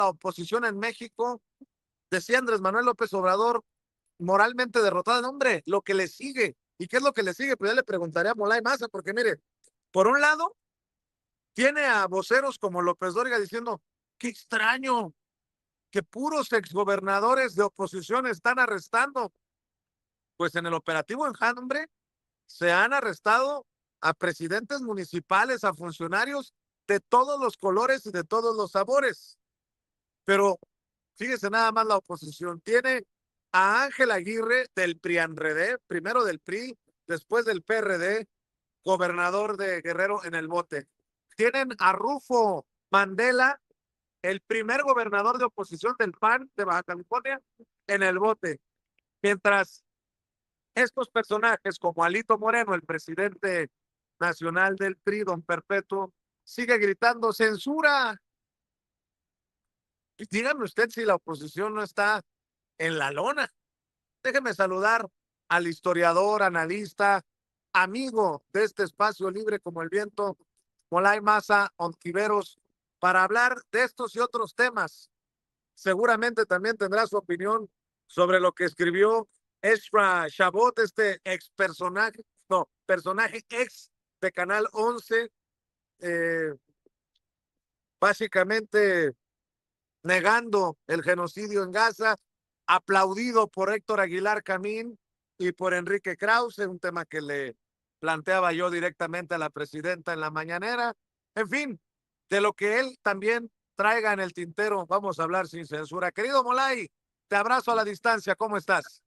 la oposición en México, decía Andrés Manuel López Obrador, moralmente derrotada. No, hombre, lo que le sigue. ¿Y qué es lo que le sigue? Pues ya le preguntaré a Molay Maza, porque mire, por un lado, tiene a voceros como López Dóriga diciendo, qué extraño que puros exgobernadores de oposición están arrestando. Pues en el operativo Enjambre se han arrestado a presidentes municipales, a funcionarios de todos los colores y de todos los sabores. Pero fíjese nada más la oposición. Tiene a Ángel Aguirre del PRIANRED, primero del PRI, después del PRD, gobernador de Guerrero en el bote. Tienen a Rufo Mandela, el primer gobernador de oposición del PAN de Baja California, en el bote. Mientras estos personajes como Alito Moreno, el presidente nacional del PRI, don Perpetuo, sigue gritando censura. Y dígame usted si la oposición no está en la lona. Déjeme saludar al historiador, analista, amigo de este espacio libre como el viento, Molay Maza Ontiveros, para hablar de estos y otros temas. Seguramente también tendrá su opinión sobre lo que escribió Ezra Shabot, este personaje ex de Canal 11, básicamente negando el genocidio en Gaza, aplaudido por Héctor Aguilar Camín y por Enrique Krause, un tema que le planteaba yo directamente a la presidenta en la mañanera. En fin, de lo que él también traiga en el tintero, vamos a hablar sin censura. Querido Molay, te abrazo a la distancia, ¿cómo estás?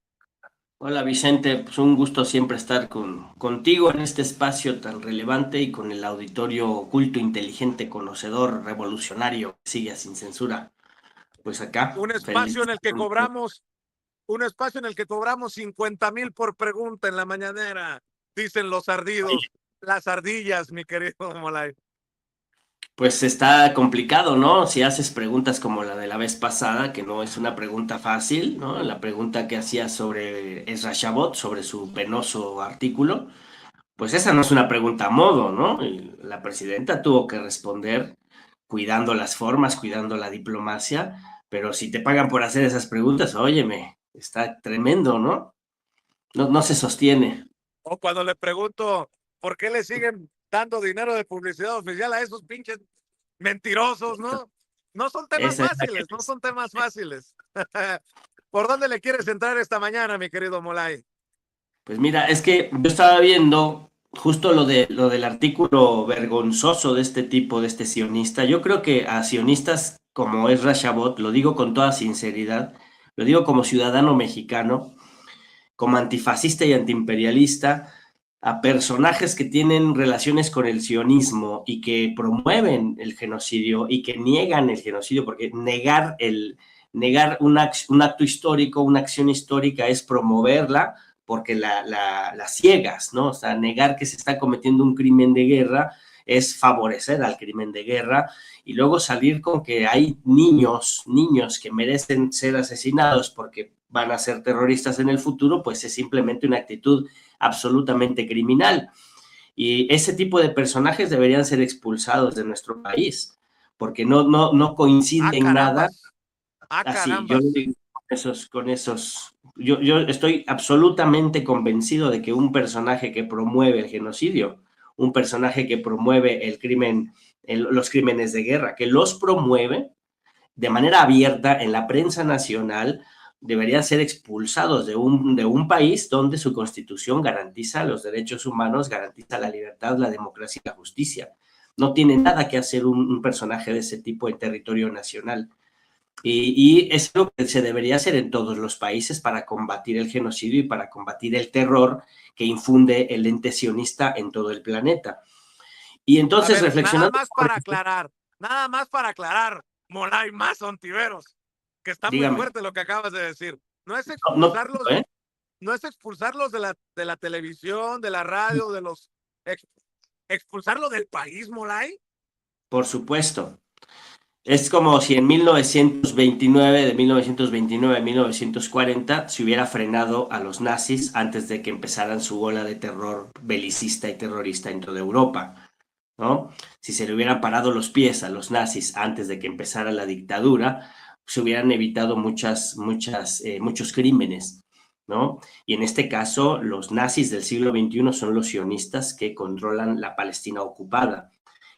Hola Vicente, pues un gusto siempre estar contigo en este espacio tan relevante y con el auditorio culto, inteligente, conocedor, revolucionario que sigue sin censura. Pues acá, Un feliz. espacio en el que cobramos, un espacio en el que cobramos 50,000 por pregunta en la mañanera, dicen los ardidos, las ardillas, mi querido Molay. Pues está complicado, ¿no? Si haces preguntas como la de la vez pasada, que no es una pregunta fácil, ¿no? La pregunta que hacía sobre Ezra Shabot, sobre su penoso artículo, pues esa no es una pregunta a modo, ¿no? Y la presidenta tuvo que responder cuidando las formas, cuidando la diplomacia, pero si te pagan por hacer esas preguntas, óyeme, está tremendo, ¿no? No, no se sostiene. O cuando le pregunto por qué le siguen dando dinero de publicidad oficial a esos pinches mentirosos, ¿no? No son temas Esa es la fáciles, no son temas fáciles. ¿Por dónde le quieres entrar esta mañana, mi querido Molay? Pues mira, es que yo estaba viendo justo lo del artículo vergonzoso de este tipo, de este sionista. Yo creo que a sionistas como es Shabot, lo digo con toda sinceridad, lo digo como ciudadano mexicano, como antifascista y antiimperialista, a personajes que tienen relaciones con el sionismo y que promueven el genocidio y que niegan el genocidio, porque negar un acto histórico, una acción histórica es promoverla porque la ciegas, ¿no? O sea, negar que se está cometiendo un crimen de guerra es favorecer al crimen de guerra y luego salir con que hay niños que merecen ser asesinados porque van a ser terroristas en el futuro, pues es simplemente una actitud absolutamente criminal. Y ese tipo de personajes deberían ser expulsados de nuestro país, porque no Ah, coincide en nada. carambas, ah, Así, yo lo carambas. digo yo estoy absolutamente convencido de que un personaje que promueve el genocidio, un personaje que promueve el crimen, los crímenes de guerra, que los promueve de manera abierta en la prensa nacional, deberían ser expulsados de un país donde su constitución garantiza los derechos humanos, garantiza la libertad, la democracia y la justicia. No tiene nada que hacer un personaje de ese tipo en territorio nacional. Y es lo que se debería hacer en todos los países para combatir el genocidio y para combatir el terror que infunde el ente sionista en todo el planeta. Y A entonces, ver, reflexionando sobre esto, nada más para aclarar, Molay más Ontiveros, que está muy dígame, fuerte lo que acabas de decir. No es no, expulsarlos, ¿eh? no es expulsarlos de la televisión, de la radio, de los expulsarlo del país, Molay. Por supuesto. Es como si en 1929, de 1929 a 1940, se hubiera frenado a los nazis antes de que empezaran su ola de terror belicista y terrorista en toda Europa. ¿no? Si se le hubieran parado los pies a los nazis antes de que empezara la dictadura, se hubieran evitado muchos crímenes, ¿no? Y en este caso, los nazis del siglo XXI son los sionistas que controlan la Palestina ocupada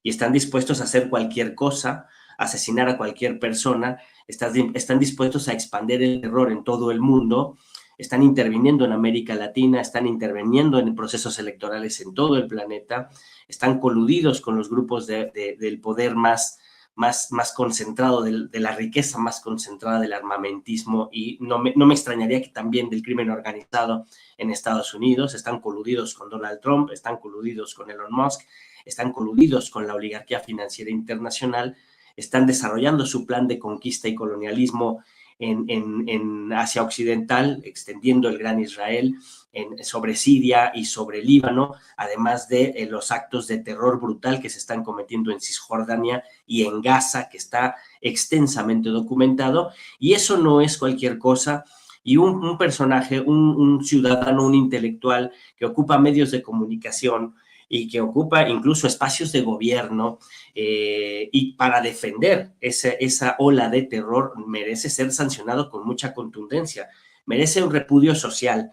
y están dispuestos a hacer cualquier cosa, asesinar a cualquier persona, están dispuestos a expandir el terror en todo el mundo, están interviniendo en América Latina, están interviniendo en procesos electorales en todo el planeta, están coludidos con los grupos del poder más concentrado, de la riqueza más concentrada del armamentismo, y no me extrañaría que también del crimen organizado en Estados Unidos. Están coludidos con Donald Trump, están coludidos con Elon Musk, están coludidos con la oligarquía financiera internacional, están desarrollando su plan de conquista y colonialismo en Asia Occidental, extendiendo el Gran Israel sobre Siria y sobre Líbano, además de los actos de terror brutal que se están cometiendo en Cisjordania y en Gaza, que está extensamente documentado, y eso no es cualquier cosa. Y un personaje, un ciudadano, un intelectual que ocupa medios de comunicación y que ocupa incluso espacios de gobierno, y para defender esa ola de terror merece ser sancionado con mucha contundencia, merece un repudio social,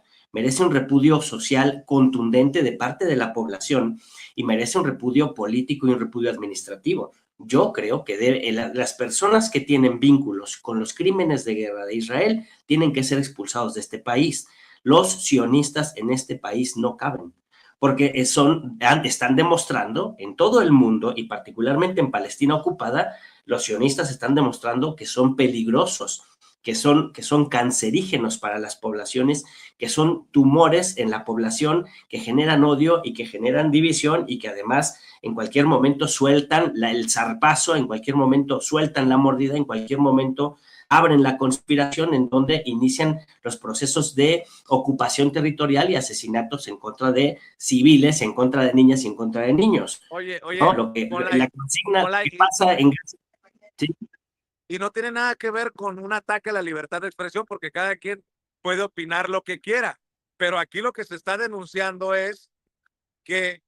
contundente de parte de la población, y merece un repudio político y un repudio administrativo. Yo creo que las personas que tienen vínculos con los crímenes de guerra de Israel tienen que ser expulsados de este país. Los sionistas en este país no caben, porque están demostrando en todo el mundo, y particularmente en Palestina ocupada, los sionistas están demostrando que son peligrosos, que son cancerígenos para las poblaciones, que son tumores en la población, que generan odio y que generan división, y que además en cualquier momento sueltan el zarpazo, en cualquier momento sueltan la mordida, en cualquier momento abren la conspiración en donde inician los procesos de ocupación territorial y asesinatos en contra de civiles, en contra de niñas y en contra de niños. Oye, ¿No? Molay, La consigna Molay, que pasa en Gaza. ¿Sí? y no tiene nada que ver con un ataque a la libertad de expresión, porque cada quien puede opinar lo que quiera. Pero aquí lo que se está denunciando es que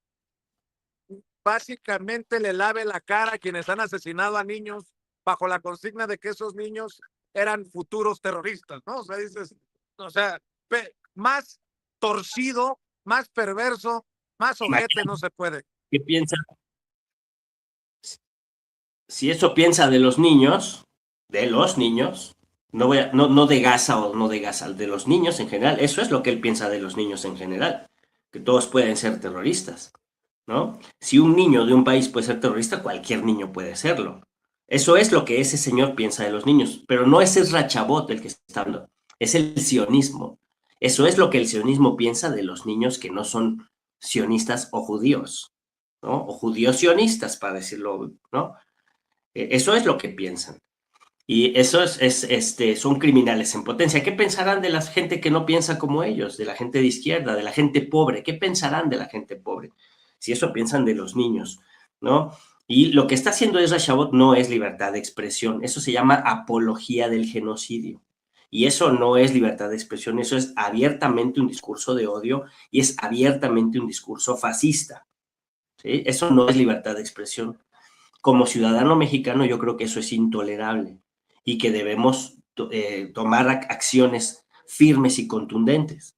básicamente le lave la cara a quienes han asesinado a niños bajo la consigna de que esos niños eran futuros terroristas, ¿no? O sea, dices, o sea, más torcido, más perverso, más ojete no se puede. ¿Qué piensa? Si eso piensa de los niños, no de Gaza o no de Gaza, de los niños en general, eso es lo que él piensa de los niños en general, que todos pueden ser terroristas, ¿no? Si un niño de un país puede ser terrorista, cualquier niño puede serlo. Eso es lo que ese señor piensa de los niños, pero no es Ezra Chabot el que está hablando, es el sionismo. Eso es lo que el sionismo piensa de los niños que no son sionistas o judíos, ¿no? O judíos sionistas, para decirlo, ¿no? Eso es lo que piensan. Y eso son criminales en potencia. ¿Qué pensarán de la gente que no piensa como ellos? De la gente de izquierda, de la gente pobre. ¿Qué pensarán de la gente pobre? Si eso piensan de los niños, ¿no? Y lo que está haciendo Ezra Shabot no es libertad de expresión. Eso se llama apología del genocidio. Y eso no es libertad de expresión. Eso es abiertamente un discurso de odio y es abiertamente un discurso fascista, ¿sí? Eso no es libertad de expresión. Como ciudadano mexicano, yo creo que eso es intolerable y que debemos tomar acciones firmes y contundentes,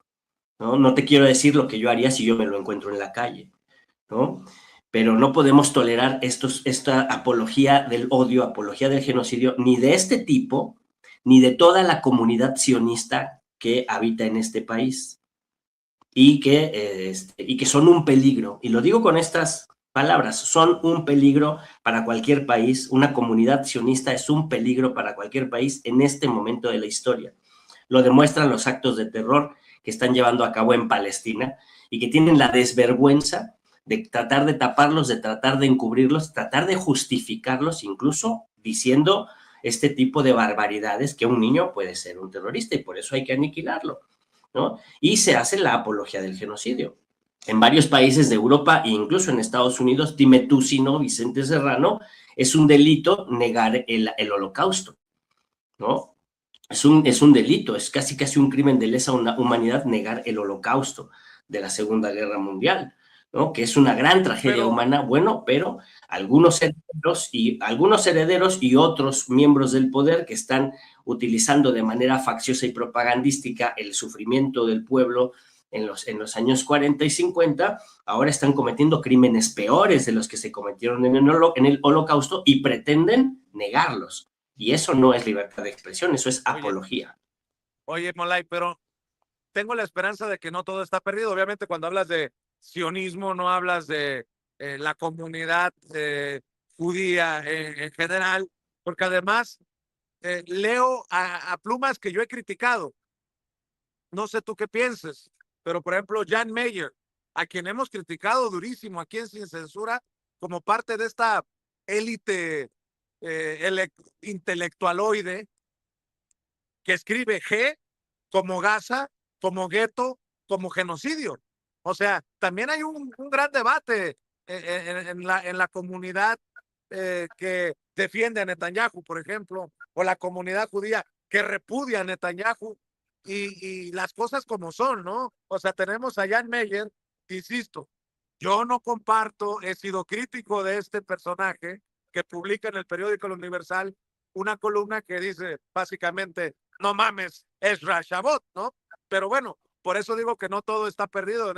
¿no? No te quiero decir lo que yo haría si yo me lo encuentro en la calle, ¿no? Pero no podemos tolerar esta apología del odio, apología del genocidio, ni de este tipo, ni de toda la comunidad sionista que habita en este país y que son un peligro. Y lo digo con estas palabras, son un peligro para cualquier país. Una comunidad sionista es un peligro para cualquier país en este momento de la historia. Lo demuestran los actos de terror que están llevando a cabo en Palestina y que tienen la desvergüenza de tratar de taparlos, de tratar de encubrirlos, tratar de justificarlos, incluso diciendo este tipo de barbaridades, que un niño puede ser un terrorista y por eso hay que aniquilarlo, ¿no? Y se hace la apología del genocidio. En varios países de Europa e incluso en Estados Unidos, dime tú si no, Vicente Serrano, es un delito negar el holocausto, ¿no? Es un delito, es casi un crimen de lesa humanidad negar el holocausto de la Segunda Guerra Mundial, ¿no? Que es una gran tragedia Pero, humana, bueno, pero algunos herederos y otros miembros del poder que están utilizando de manera facciosa y propagandística el sufrimiento del pueblo en los años 40 y 50, ahora están cometiendo crímenes peores de los que se cometieron en el Holocausto y pretenden negarlos. Y eso no es libertad de expresión, eso es oye, apología. oye, Molay, pero tengo la esperanza de que no todo está perdido. Obviamente, cuando hablas de sionismo, no hablas de la comunidad judía en general, porque además leo a plumas que yo he criticado. No sé tú qué pienses, pero por ejemplo, Jan Meyer, a quien hemos criticado durísimo aquí en Sin Censura, como parte de esta élite intelectualoide que escribe G como Gaza, como gueto, como genocidio. O sea, también hay un gran debate en la comunidad que defiende a Netanyahu, por ejemplo, o la comunidad judía que repudia a Netanyahu y las cosas como son, ¿no? O sea, tenemos a Jan Meyer, insisto, yo no comparto, he sido crítico de este personaje que publica en el periódico El Universal una columna que dice básicamente, no mames, es Rashabot, ¿no? Pero bueno, por eso digo que no todo está perdido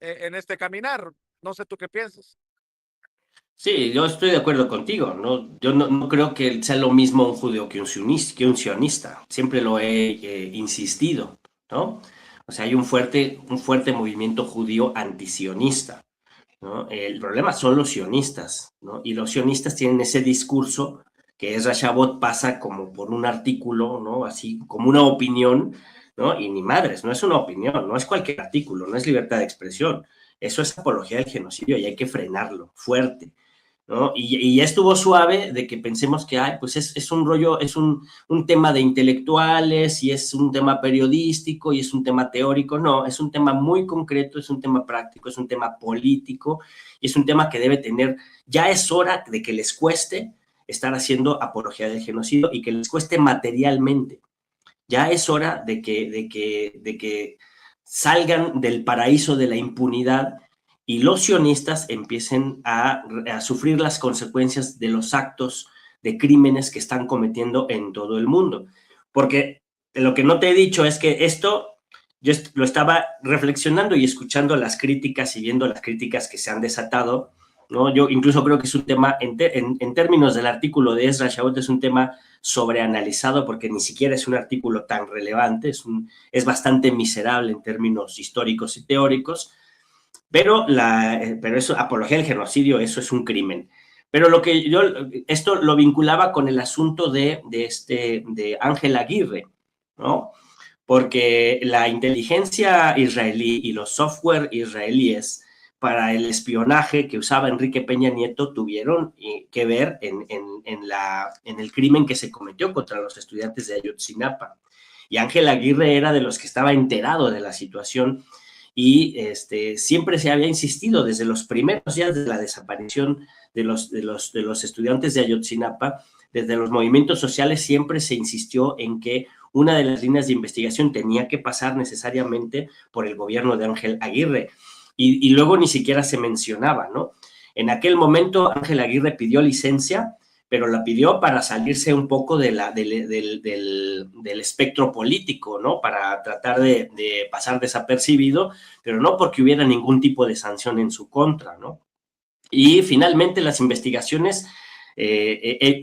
en este caminar. No sé tú qué piensas. Sí, yo estoy de acuerdo contigo, ¿no? Yo no creo que sea lo mismo un judío que un sionista. Siempre lo he insistido, ¿no? O sea, hay un fuerte movimiento judío antisionista, ¿no? El problema son los sionistas, ¿no? Y los sionistas tienen ese discurso que Ezra Shabot pasa como por un artículo, ¿no? Así como una opinión, ¿no? Y ni madres, no es una opinión, no es cualquier artículo, no es libertad de expresión. Eso es apología del genocidio y hay que frenarlo fuerte, ¿no? Y ya estuvo suave de que pensemos que ay, pues es un rollo, es un tema de intelectuales y es un tema periodístico y es un tema teórico. No, es un tema muy concreto, es un tema práctico, es un tema político y es un tema que debe tener, ya es hora de que les cueste estar haciendo apología del genocidio y que les cueste materialmente. Ya es hora de que salgan del paraíso de la impunidad y los sionistas empiecen a sufrir las consecuencias de los actos de crímenes que están cometiendo en todo el mundo. Porque lo que no te he dicho es que esto, yo lo estaba reflexionando y escuchando las críticas y viendo las críticas que se han desatado, ¿no? Yo incluso creo que es un tema, en términos del artículo de Ezra Shaul, es un tema sobreanalizado porque ni siquiera es un artículo tan relevante, es bastante miserable en términos históricos y teóricos, pero eso, apología del genocidio, eso es un crimen. Pero lo que yo, esto lo vinculaba con el asunto de Ángel Aguirre, ¿no? Porque la inteligencia israelí y los software israelíes para el espionaje que usaba Enrique Peña Nieto tuvieron que ver en el crimen que se cometió contra los estudiantes de Ayotzinapa. Y Ángel Aguirre era de los que estaba enterado de la situación y siempre se había insistido desde los primeros días de la desaparición de los estudiantes de Ayotzinapa, desde los movimientos sociales siempre se insistió en que una de las líneas de investigación tenía que pasar necesariamente por el gobierno de Ángel Aguirre y luego ni siquiera se mencionaba, ¿no? En aquel momento Ángel Aguirre pidió licencia, pero la pidió para salirse un poco del espectro político, ¿no? Para tratar de pasar desapercibido, pero no porque hubiera ningún tipo de sanción en su contra, ¿no? Y finalmente las investigaciones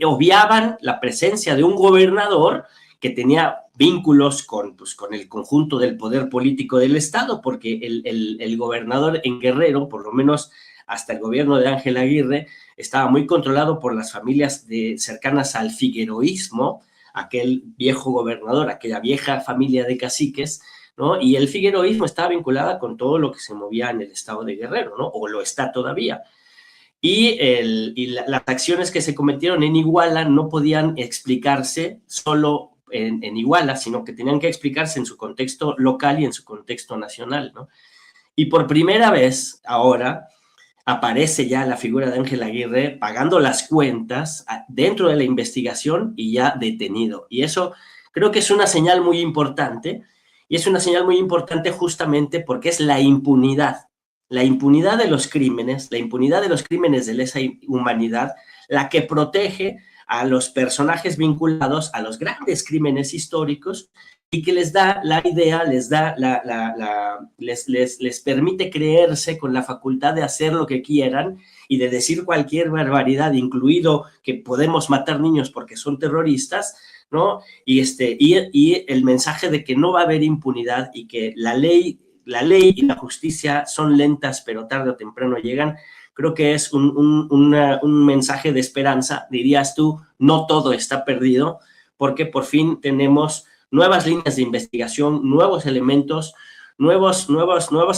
obviaban la presencia de un gobernador que tenía vínculos con el conjunto del poder político del Estado, porque el gobernador en Guerrero, por lo menos hasta el gobierno de Ángel Aguirre, estaba muy controlado por las familias cercanas al figueroísmo, aquel viejo gobernador, aquella vieja familia de caciques, ¿no? Y el figueroísmo estaba vinculada con todo lo que se movía en el estado de Guerrero, ¿no? O lo está todavía. Las acciones que se cometieron en Iguala no podían explicarse solo en Iguala, sino que tenían que explicarse en su contexto local y en su contexto nacional, ¿no? Y por primera vez ahora aparece ya la figura de Ángel Aguirre pagando las cuentas dentro de la investigación y ya detenido. Y eso creo que es una señal muy importante, y es una señal muy importante justamente porque es la impunidad la impunidad de los crímenes, la impunidad de los crímenes de lesa humanidad, la que protege a los personajes vinculados a los grandes crímenes históricos y que les da la idea, les permite creerse con la facultad de hacer lo que quieran y de decir cualquier barbaridad, incluido que podemos matar niños porque son terroristas, ¿no? Y el mensaje de que no va a haber impunidad y que la ley y la justicia son lentas, pero tarde o temprano llegan. Creo que es un mensaje de esperanza. Dirías tú, no todo está perdido, porque por fin tenemos nuevas líneas de investigación, nuevos elementos, nuevas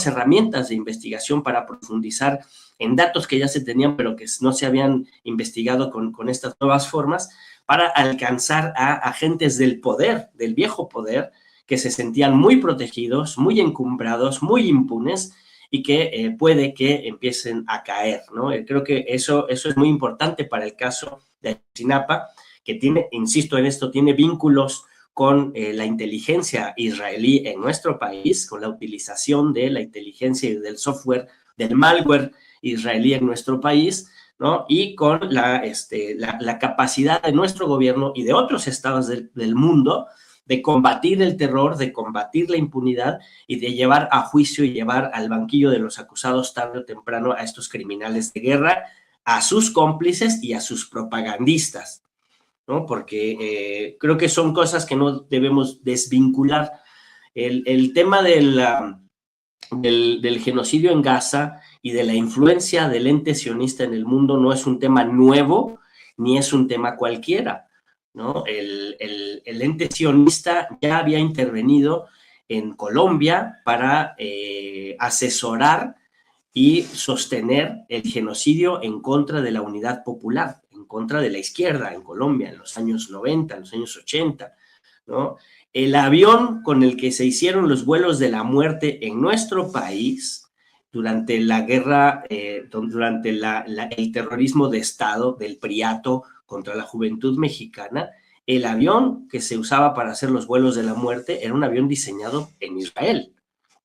herramientas de investigación para profundizar en datos que ya se tenían, pero que no se habían investigado con estas nuevas formas, para alcanzar a agentes del poder, del viejo poder, que se sentían muy protegidos, muy encumbrados, muy impunes, y que puede que empiecen a caer, ¿no? Creo que eso es muy importante para el caso de Ayotzinapa, que tiene, insisto en esto, tiene vínculos con la inteligencia israelí en nuestro país, con la utilización de la inteligencia y del software, del malware israelí en nuestro país, ¿no? Y con la capacidad de nuestro gobierno y de otros estados del mundo de combatir el terror, de combatir la impunidad y de llevar a juicio y llevar al banquillo de los acusados tarde o temprano a estos criminales de guerra, a sus cómplices y a sus propagandistas, ¿no? Porque creo que son cosas que no debemos desvincular. El tema del genocidio en Gaza y de la influencia del ente sionista en el mundo no es un tema nuevo, ni es un tema cualquiera, ¿no? El ente sionista ya había intervenido en Colombia para asesorar y sostener el genocidio en contra de la unidad popular, en contra de la izquierda en Colombia en los años 90, en los años 80, ¿no? El avión con el que se hicieron los vuelos de la muerte en nuestro país durante la guerra, durante el terrorismo de Estado del Priato contra la juventud mexicana, el avión que se usaba para hacer los vuelos de la muerte era un avión diseñado en Israel,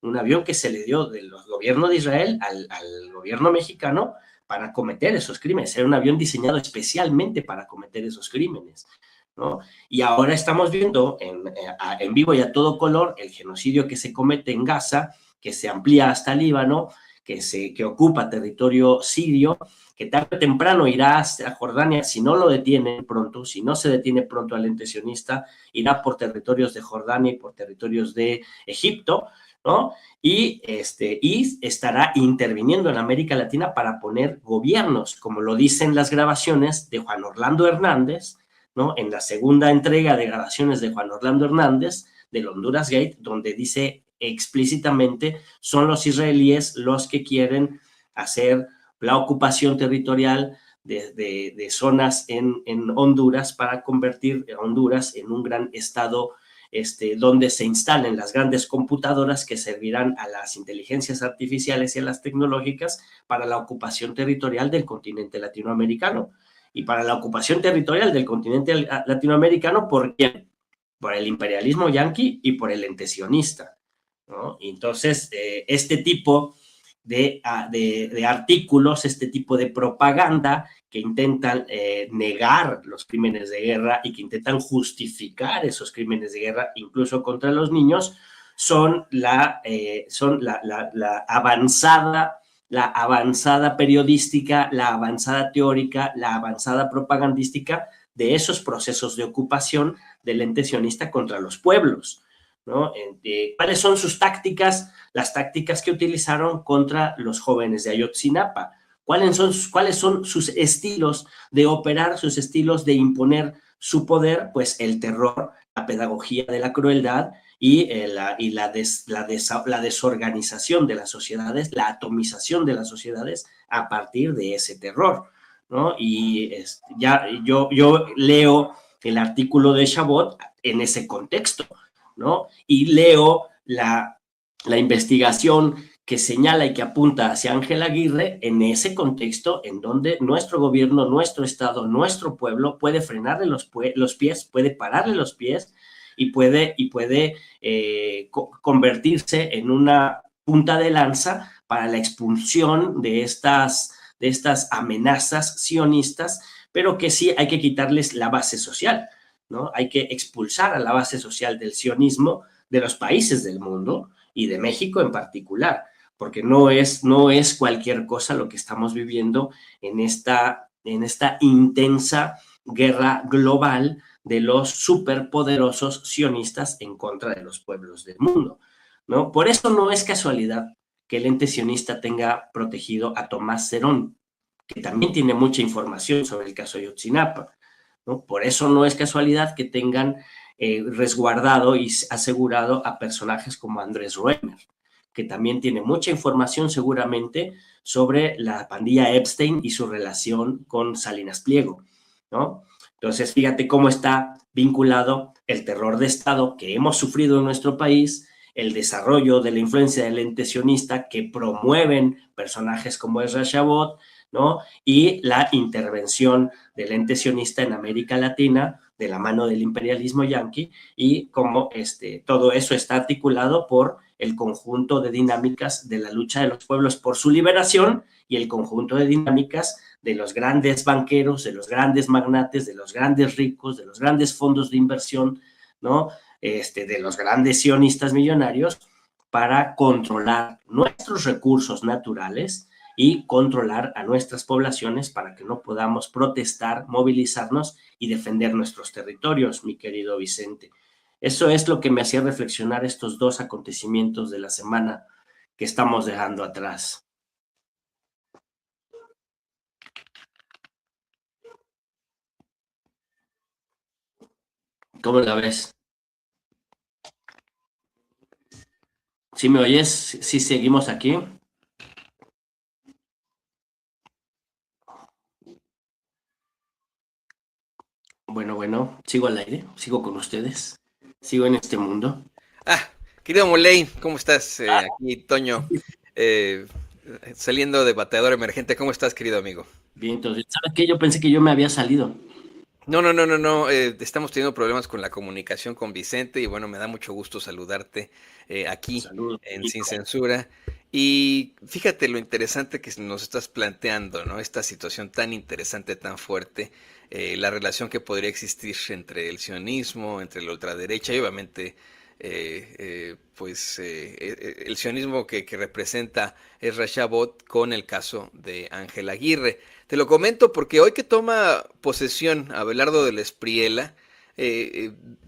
un avión que se le dio del gobierno de Israel al gobierno mexicano para cometer esos crímenes. Era un avión diseñado especialmente para cometer esos crímenes, ¿no? Y ahora estamos viendo en vivo y a todo color el genocidio que se comete en Gaza, que se amplía hasta Líbano, que ocupa territorio sirio, que tarde o temprano irá a Jordania, si no lo detienen pronto, si no se detiene pronto al ente sionista, irá por territorios de Jordania y por territorios de Egipto, ¿no? Y estará interviniendo en América Latina para poner gobiernos, como lo dicen las grabaciones de Juan Orlando Hernández, ¿no? En la segunda entrega de grabaciones de Juan Orlando Hernández, del Honduras Gate, donde dice explícitamente, son los israelíes los que quieren hacer la ocupación territorial de zonas en Honduras para convertir a Honduras en un gran estado donde se instalen las grandes computadoras que servirán a las inteligencias artificiales y a las tecnológicas para la ocupación territorial del continente latinoamericano. Y para la ocupación territorial del continente latinoamericano, ¿por quién? Por el imperialismo yanqui y por el ente sionista, ¿no? Y entonces, este tipo de artículos, este tipo de propaganda que intentan negar los crímenes de guerra y que intentan justificar esos crímenes de guerra, incluso contra los niños, son la avanzada periodística, la avanzada teórica, la avanzada propagandística de esos procesos de ocupación del ente sionista contra los pueblos, ¿no? ¿Cuáles son sus tácticas? Las tácticas que utilizaron contra los jóvenes de Ayotzinapa. ¿Cuáles son sus estilos de operar, sus estilos de imponer su poder? Pues el terror, la pedagogía de la crueldad y la desorganización de las sociedades, la atomización de las sociedades a partir de ese terror, ¿no? Y yo leo el artículo de Chabot en ese contexto, ¿no? Y leo la investigación que señala y que apunta hacia Ángel Aguirre en ese contexto en donde nuestro gobierno, nuestro Estado, nuestro pueblo puede frenarle los pies, puede pararle los pies y puede convertirse en una punta de lanza para la expulsión de estas amenazas sionistas, pero que sí hay que quitarles la base social, ¿no? Hay que expulsar a la base social del sionismo de los países del mundo y de México en particular, porque no es cualquier cosa lo que estamos viviendo en esta intensa guerra global de los superpoderosos sionistas en contra de los pueblos del mundo, ¿no? Por eso no es casualidad que el ente sionista tenga protegido a Tomás Cerón, que también tiene mucha información sobre el caso Ayotzinapa, ¿no? Por eso no es casualidad que tengan resguardado y asegurado a personajes como Andrés Roemer, que también tiene mucha información seguramente sobre la pandilla Epstein y su relación con Salinas Pliego, ¿no? Entonces, fíjate cómo está vinculado el terror de Estado que hemos sufrido en nuestro país, el desarrollo de la influencia del ente sionista que promueven personajes como Ezra Shabot, ¿no? Y la intervención del ente sionista en América Latina de la mano del imperialismo yanqui y cómo todo eso está articulado por el conjunto de dinámicas de la lucha de los pueblos por su liberación y el conjunto de dinámicas de los grandes banqueros, de los grandes magnates, de los grandes ricos, de los grandes fondos de inversión, ¿no? De los grandes sionistas millonarios para controlar nuestros recursos naturales y controlar a nuestras poblaciones para que no podamos protestar, movilizarnos y defender nuestros territorios, mi querido Vicente. Eso es lo que me hacía reflexionar estos dos acontecimientos de la semana que estamos dejando atrás. ¿Cómo la ves? ¿Sí me oyes? ¿Sí seguimos aquí? Bueno, sigo al aire, sigo con ustedes, sigo en este mundo. Querido Moley, ¿cómo estás? Aquí Toño, eh, saliendo de bateador emergente. ¿Cómo estás, querido amigo? Bien, entonces, ¿sabes qué? Yo pensé que yo me había salido. No. Estamos teniendo problemas con la comunicación con Vicente y bueno, me da mucho gusto saludarte aquí Saludos. en Sin Censura. Y fíjate lo interesante que nos estás planteando, ¿no? Esta situación tan interesante, tan fuerte, la relación que podría existir entre el sionismo, entre la ultraderecha y obviamente el sionismo que representa Ezra Shabot con el caso de Ángel Aguirre. Te lo comento porque hoy que toma posesión Abelardo de la Espriella,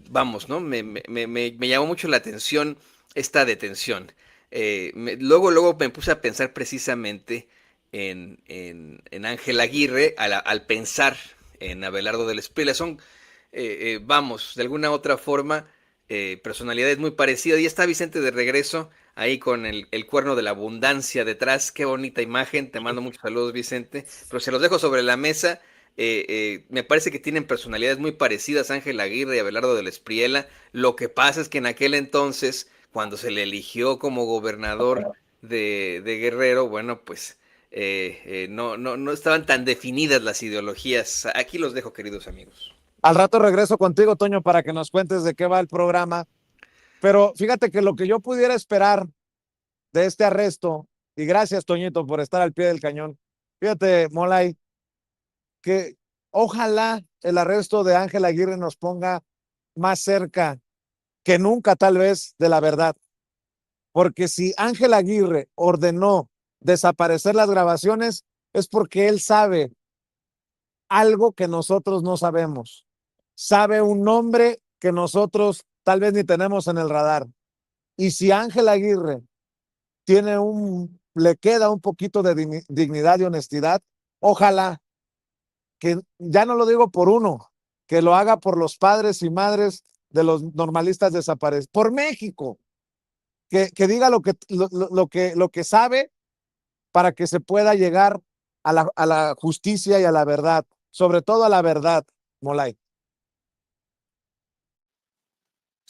vamos, ¿no? Me llamó mucho la atención esta detención. Luego me puse a pensar precisamente en Ángel Aguirre al pensar en Abelardo de la Espriella. Son, vamos, de alguna otra forma, personalidades muy parecidas. Y está Vicente de regreso ahí con el cuerno de la abundancia detrás. Qué bonita imagen. Te mando muchos saludos, Vicente. Pero se los dejo sobre la mesa. Me parece que tienen personalidades muy parecidas Ángel Aguirre y Abelardo de la Espriella. Lo que pasa es que en aquel entonces, cuando se le eligió como gobernador de Guerrero, bueno, pues no estaban tan definidas las ideologías. Aquí los dejo, queridos amigos. Al rato regreso contigo, Toño, para que nos cuentes de qué va el programa. Pero fíjate que lo que yo pudiera esperar de este arresto, y gracias, Toñito, por estar al pie del cañón. Fíjate, Molay, que ojalá el arresto de Ángel Aguirre nos ponga más cerca que nunca, tal vez, de la verdad. Porque si Ángel Aguirre ordenó desaparecer las grabaciones, es porque él sabe algo que nosotros no sabemos. Sabe un nombre que nosotros tal vez ni tenemos en el radar. Y si Ángel Aguirre le queda un poquito de dignidad y honestidad, ojalá que, ya no lo digo por uno, que lo haga por los padres y madres de los normalistas desaparecidos, por México, que diga lo que sabe para que se pueda llegar a la justicia y a la verdad, sobre todo a la verdad, Molay.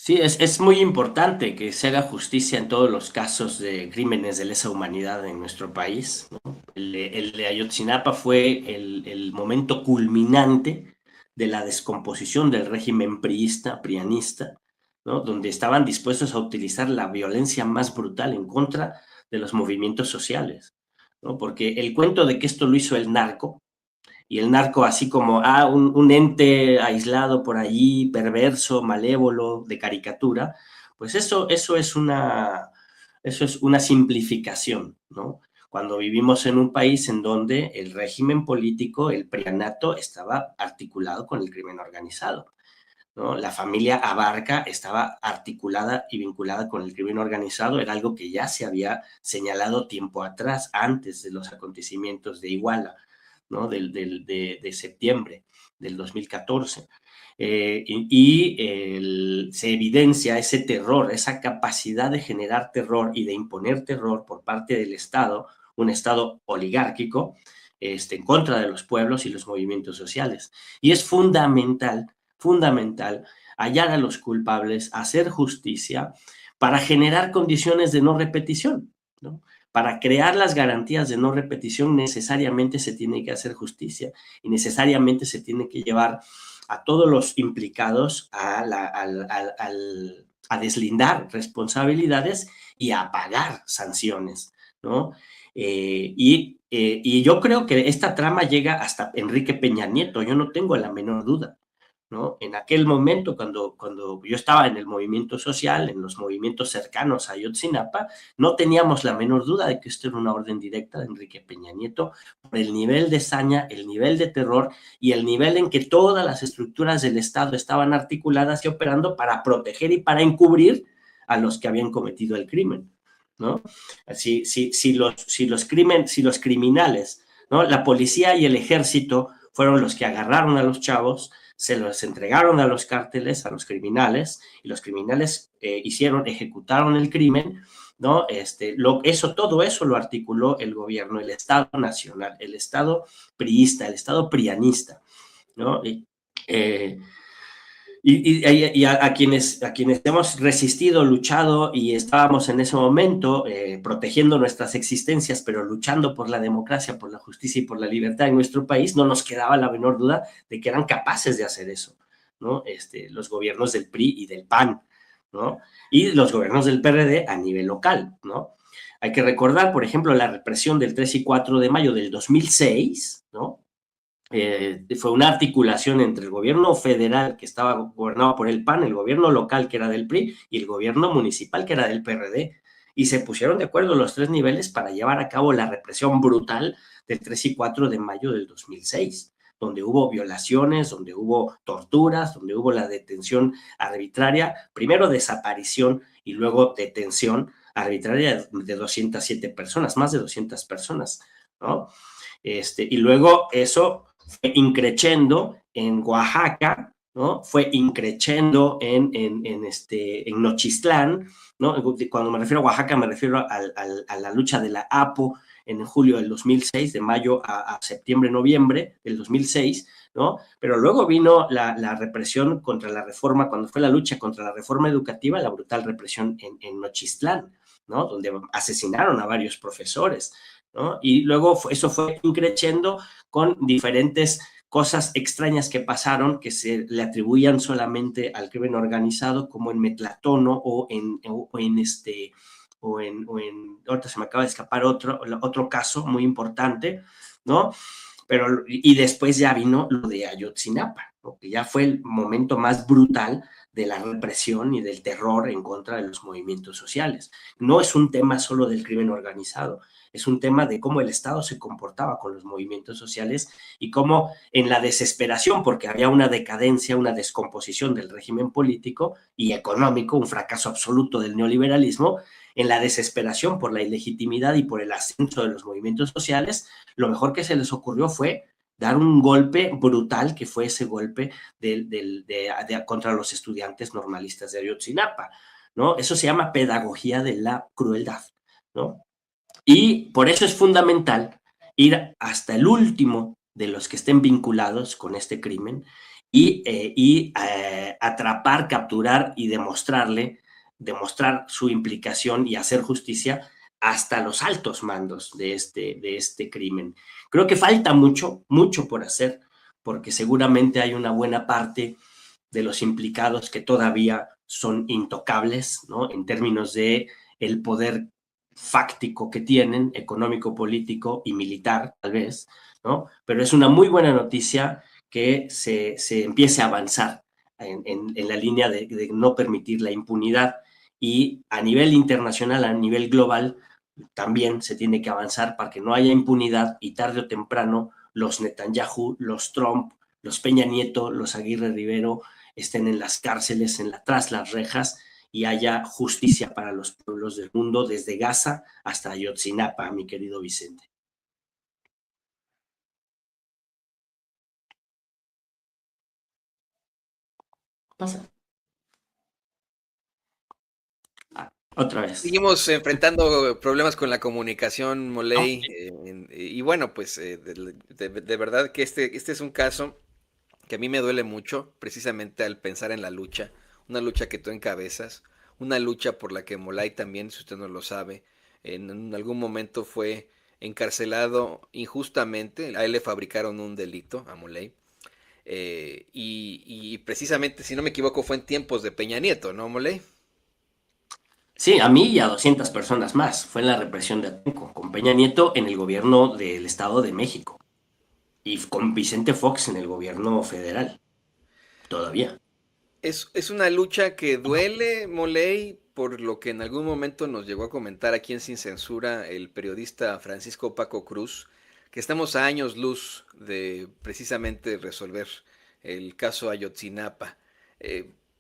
Sí, es muy importante que se haga justicia en todos los casos de crímenes de lesa humanidad en nuestro país, ¿no? El de Ayotzinapa fue el momento culminante de la descomposición del régimen priista, prianista, ¿no? Donde estaban dispuestos a utilizar la violencia más brutal en contra de los movimientos sociales, ¿no? Porque el cuento de que esto lo hizo el narco, y el narco así como un ente aislado por allí, perverso, malévolo, de caricatura, pues eso es una simplificación, ¿no? Cuando vivimos en un país en donde el régimen político, el prianato, estaba articulado con el crimen organizado, ¿no? La familia Abarca estaba articulada y vinculada con el crimen organizado, era algo que ya se había señalado tiempo atrás, antes de los acontecimientos de Iguala, ¿no? De septiembre del 2014. Se evidencia ese terror, esa capacidad de generar terror y de imponer terror por parte del Estado, un Estado oligárquico, en contra de los pueblos y los movimientos sociales. Y es fundamental hallar a los culpables, hacer justicia para generar condiciones de no repetición, ¿no? Para crear las garantías de no repetición necesariamente se tiene que hacer justicia y necesariamente se tiene que llevar a todos los implicados a deslindar responsabilidades y a pagar sanciones, ¿no? Y yo creo que esta trama llega hasta Enrique Peña Nieto, yo no tengo la menor duda, ¿no? En aquel momento, cuando yo estaba en el movimiento social, en los movimientos cercanos a Ayotzinapa, no teníamos la menor duda de que esto era una orden directa de Enrique Peña Nieto por el nivel de saña, el nivel de terror y el nivel en que todas las estructuras del Estado estaban articuladas y operando para proteger y para encubrir a los que habían cometido el crimen, ¿no? Si los criminales, ¿no? La policía y el ejército fueron los que agarraron a los chavos, se los entregaron a los cárteles, a los criminales, y los criminales ejecutaron el crimen, ¿no? Todo eso lo articuló el gobierno, el Estado nacional, el Estado priista, el Estado prianista, ¿no? A quienes hemos resistido, luchado y estábamos en ese momento protegiendo nuestras existencias, pero luchando por la democracia, por la justicia y por la libertad en nuestro país, no nos quedaba la menor duda de que eran capaces de hacer eso, ¿no? Los gobiernos del PRI y del PAN, ¿no? Y los gobiernos del PRD a nivel local, ¿no? Hay que recordar, por ejemplo, la represión del 3 y 4 de mayo del 2006, ¿no? Fue una articulación entre el gobierno federal, que estaba gobernado por el PAN, el gobierno local, que era del PRI, y el gobierno municipal, que era del PRD. Y se pusieron de acuerdo los tres niveles para llevar a cabo la represión brutal del 3 y 4 de mayo del 2006, donde hubo violaciones, donde hubo torturas, donde hubo la detención arbitraria, primero desaparición y luego detención arbitraria de 207 personas, más de 200 personas, ¿no? Y luego eso fue increciendo en Oaxaca, ¿no? Fue increciendo en Nochistlán, ¿no? Cuando me refiero a Oaxaca me refiero a la lucha de la APO en julio del 2006, de mayo a septiembre, noviembre del 2006, ¿no? Pero luego vino la represión contra la reforma, cuando fue la lucha contra la reforma educativa, la brutal represión en Nochistlán, ¿no? Donde asesinaron a varios profesores, ¿no? Y luego eso fue increciendo con diferentes cosas extrañas que pasaron que se le atribuían solamente al crimen organizado, como en Metlatono ahorita se me acaba de escapar otro caso muy importante, ¿no? Y después ya vino lo de Ayotzinapa, ¿no? Que ya fue el momento más brutal de la represión y del terror en contra de los movimientos sociales. No es un tema solo del crimen organizado, es un tema de cómo el Estado se comportaba con los movimientos sociales y cómo en la desesperación, porque había una decadencia, una descomposición del régimen político y económico, un fracaso absoluto del neoliberalismo, en la desesperación por la ilegitimidad y por el ascenso de los movimientos sociales, lo mejor que se les ocurrió fue dar un golpe brutal, que fue ese golpe contra los estudiantes normalistas de Ayotzinapa, ¿no? Eso se llama pedagogía de la crueldad, ¿no? Y por eso es fundamental ir hasta el último de los que estén vinculados con este crimen y atrapar, capturar y demostrar su implicación y hacer justicia hasta los altos mandos de este crimen. Creo que falta mucho por hacer, porque seguramente hay una buena parte de los implicados que todavía son intocables, ¿no? En términos de el poder fáctico que tienen, económico, político y militar, tal vez, ¿no? Pero es una muy buena noticia que se empiece a avanzar en la línea de no permitir la impunidad, y a nivel internacional, a nivel global, también se tiene que avanzar para que no haya impunidad y tarde o temprano los Netanyahu, los Trump, los Peña Nieto, los Aguirre Rivero estén en las cárceles, tras las rejas, y haya justicia para los pueblos del mundo, desde Gaza hasta Ayotzinapa, mi querido Vicente. Pasa. Otra vez. Seguimos enfrentando problemas con la comunicación, Moley, y bueno, pues de verdad que este es un caso que a mí me duele mucho, precisamente al pensar en la lucha, una lucha que tú encabezas, una lucha por la que Molay también, si usted no lo sabe, en algún momento fue encarcelado injustamente, a él le fabricaron un delito, a Molay, y precisamente, si no me equivoco, fue en tiempos de Peña Nieto, ¿no, Moley? Sí, a mí y a 200 personas más. Fue en la represión de Atenco, con Peña Nieto en el gobierno del Estado de México y con Vicente Fox en el gobierno federal, todavía. Es una lucha que duele, Moley, por lo que en algún momento nos llegó a comentar aquí en Sin Censura el periodista Francisco Paco Cruz, que estamos a años luz de precisamente resolver el caso Ayotzinapa.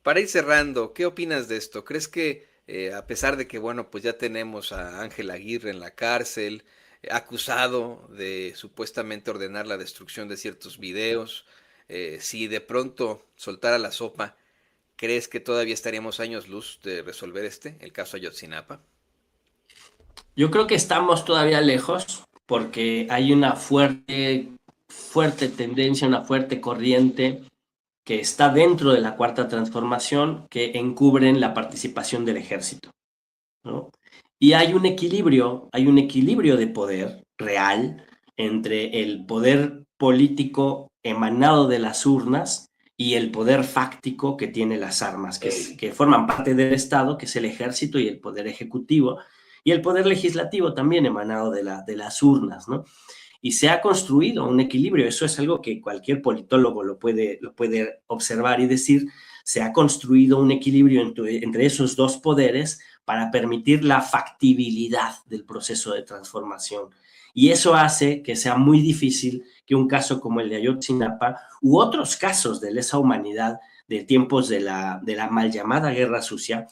Para ir cerrando, ¿qué opinas de esto? ¿Crees que a pesar de que, bueno, pues ya tenemos a Ángel Aguirre en la cárcel, acusado de supuestamente ordenar la destrucción de ciertos videos, si de pronto soltara la sopa, ¿crees que todavía estaríamos años luz de resolver el caso Ayotzinapa? Yo creo que estamos todavía lejos porque hay una fuerte tendencia, una fuerte corriente que está dentro de la Cuarta Transformación que encubren la participación del ejército, ¿no? Y hay un equilibrio de poder real entre el poder político emanado de las urnas y el poder fáctico que tiene las armas, que forman parte del Estado, que es el ejército y el poder ejecutivo, y el poder legislativo también emanado de las urnas, ¿no? Y se ha construido un equilibrio. Eso es algo que cualquier politólogo lo puede observar y decir. Se ha construido un equilibrio entre esos dos poderes para permitir la factibilidad del proceso de transformación. Y eso hace que sea muy difícil que un caso como el de Ayotzinapa u otros casos de lesa humanidad de tiempos de la mal llamada Guerra Sucia,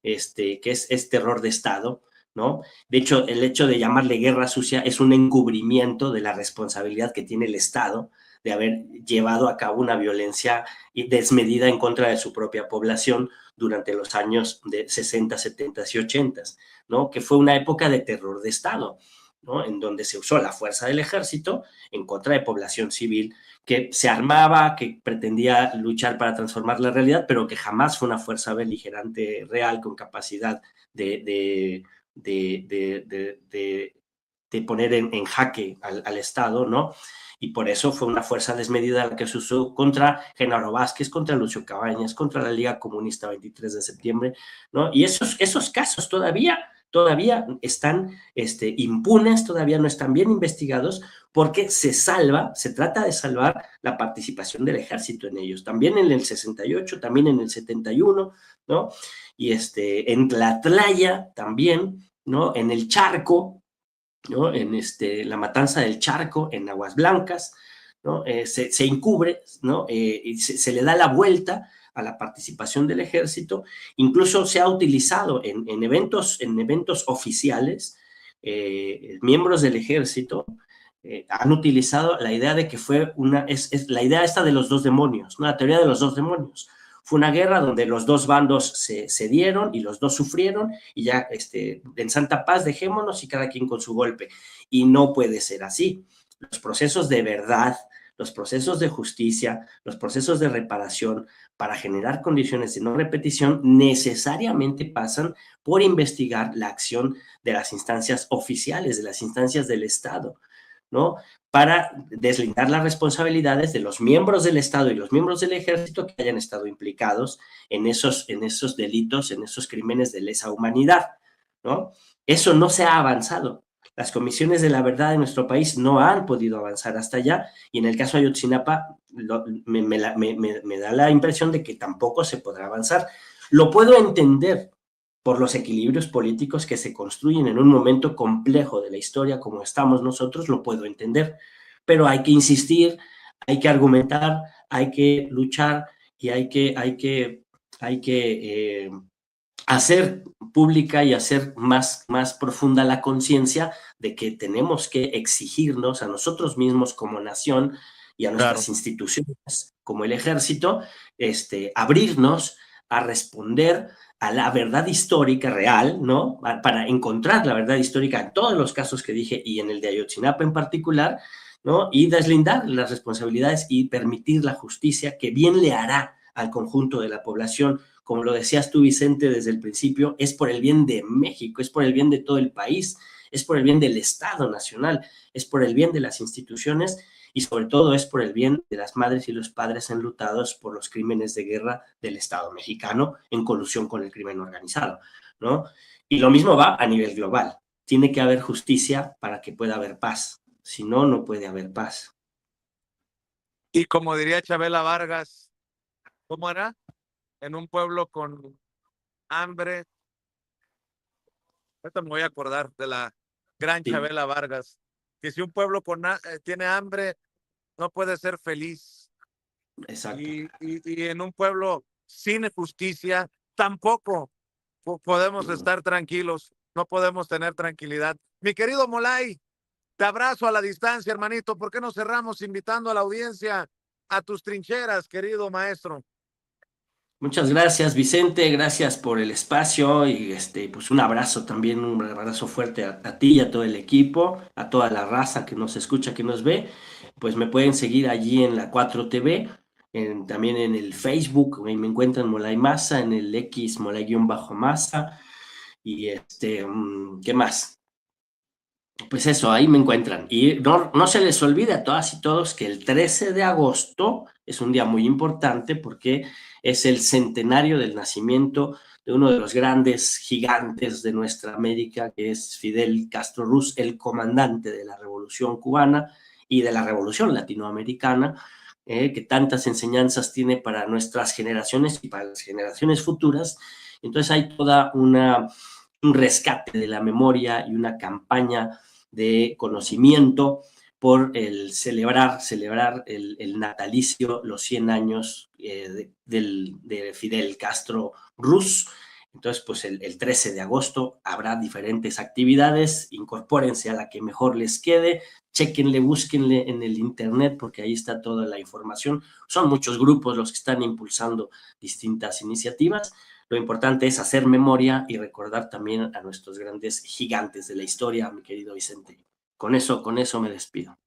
que es terror de Estado, ¿no? De hecho, el hecho de llamarle guerra sucia es un encubrimiento de la responsabilidad que tiene el Estado de haber llevado a cabo una violencia desmedida en contra de su propia población durante los años de 60, 70 y 80, ¿no? Que fue una época de terror de Estado, ¿no? En donde se usó la fuerza del ejército en contra de población civil que se armaba, que pretendía luchar para transformar la realidad, pero que jamás fue una fuerza beligerante real con capacidad de poner en jaque al Estado, ¿no? Y por eso fue una fuerza desmedida la que se usó contra Genaro Vázquez, contra Lucio Cabañas, contra la Liga Comunista 23 de septiembre, ¿no? Y esos casos todavía están impunes, todavía no están bien investigados, porque se trata de salvar la participación del ejército en ellos, también en el 68, también en el 71, ¿no? Y en Tlatlaya también, ¿no? En el Charco, ¿no? En la matanza del Charco, en Aguas Blancas, ¿no? Se encubre, ¿no? Y se le da la vuelta a la participación del ejército. Incluso se ha utilizado en eventos oficiales, miembros del ejército han utilizado la idea de que fue la idea esta de los dos demonios, ¿no? La teoría de los dos demonios. Fue una guerra donde los dos bandos se dieron y los dos sufrieron y ya en santa paz dejémonos y cada quien con su golpe. Y no puede ser así. Los procesos de verdad, los procesos de justicia, los procesos de reparación para generar condiciones de no repetición necesariamente pasan por investigar la acción de las instancias oficiales, de las instancias del Estado, ¿no? para deslindar las responsabilidades de los miembros del Estado y los miembros del Ejército que hayan estado implicados en esos delitos, en esos crímenes de lesa humanidad, ¿no? Eso no se ha avanzado. Las comisiones de la verdad en nuestro país no han podido avanzar hasta allá, y en el caso de Ayotzinapa me da la impresión de que tampoco se podrá avanzar. Lo puedo entender por los equilibrios políticos que se construyen en un momento complejo de la historia como estamos nosotros, lo puedo entender, pero hay que insistir, hay que argumentar, hay que luchar y hay que hacer pública y hacer más profunda la conciencia de que tenemos que exigirnos a nosotros mismos como nación y a nuestras instituciones como el Ejército, abrirnos a responder a la verdad histórica real, ¿no? Para encontrar la verdad histórica en todos los casos que dije y en el de Ayotzinapa en particular, ¿no? Y deslindar las responsabilidades y permitir la justicia que bien le hará al conjunto de la población. Como lo decías tú, Vicente, desde el principio, es por el bien de México, es por el bien de todo el país, es por el bien del Estado Nacional, es por el bien de las instituciones y sobre todo es por el bien de las madres y los padres enlutados por los crímenes de guerra del Estado mexicano en colusión con el crimen organizado, ¿no? Y lo mismo va a nivel global. Tiene que haber justicia para que pueda haber paz. Si no, no puede haber paz. Y como diría Chabela Vargas, ¿cómo era? En un pueblo con hambre. Ahorita me voy a acordar de la gran Chabela Vargas, que si un pueblo tiene hambre, no puede ser feliz. Exacto. Y en un pueblo sin justicia, tampoco podemos estar tranquilos, no podemos tener tranquilidad. Mi querido Molay, te abrazo a la distancia, hermanito. ¿Por qué no cerramos invitando a la audiencia a tus trincheras, querido maestro? Muchas gracias, Vicente, gracias por el espacio y pues un abrazo también, un abrazo fuerte a ti y a todo el equipo, a toda la raza que nos escucha, que nos ve. Pues me pueden seguir allí en la 4TV, también en el Facebook, ahí me encuentran Molay Maza, en el X Molay-Maza y ¿qué más? Pues eso, ahí me encuentran. Y no se les olvide a todas y todos que el 13 de agosto es un día muy importante porque es el centenario del nacimiento de uno de los grandes gigantes de nuestra América, que es Fidel Castro Ruz, el comandante de la Revolución Cubana y de la Revolución Latinoamericana, que tantas enseñanzas tiene para nuestras generaciones y para las generaciones futuras. Entonces hay toda un rescate de la memoria y una campaña de conocimiento por el celebrar el natalicio, los 100 años de Fidel Castro Ruz. Entonces, pues el 13 de agosto habrá diferentes actividades, incorpórense a la que mejor les quede, chéquenle, búsquenle en el internet porque ahí está toda la información. Son muchos grupos los que están impulsando distintas iniciativas. Lo importante es hacer memoria y recordar también a nuestros grandes gigantes de la historia, mi querido Vicente. Con eso me despido.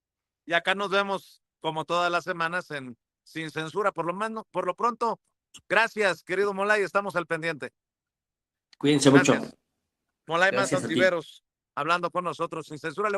Y acá nos vemos como todas las semanas en Sin Censura. Por lo pronto, gracias, querido Molay, estamos al pendiente. Cuídense mucho. Molay Gracias Maza a ti. Ontiveros, hablando con nosotros Sin Censura.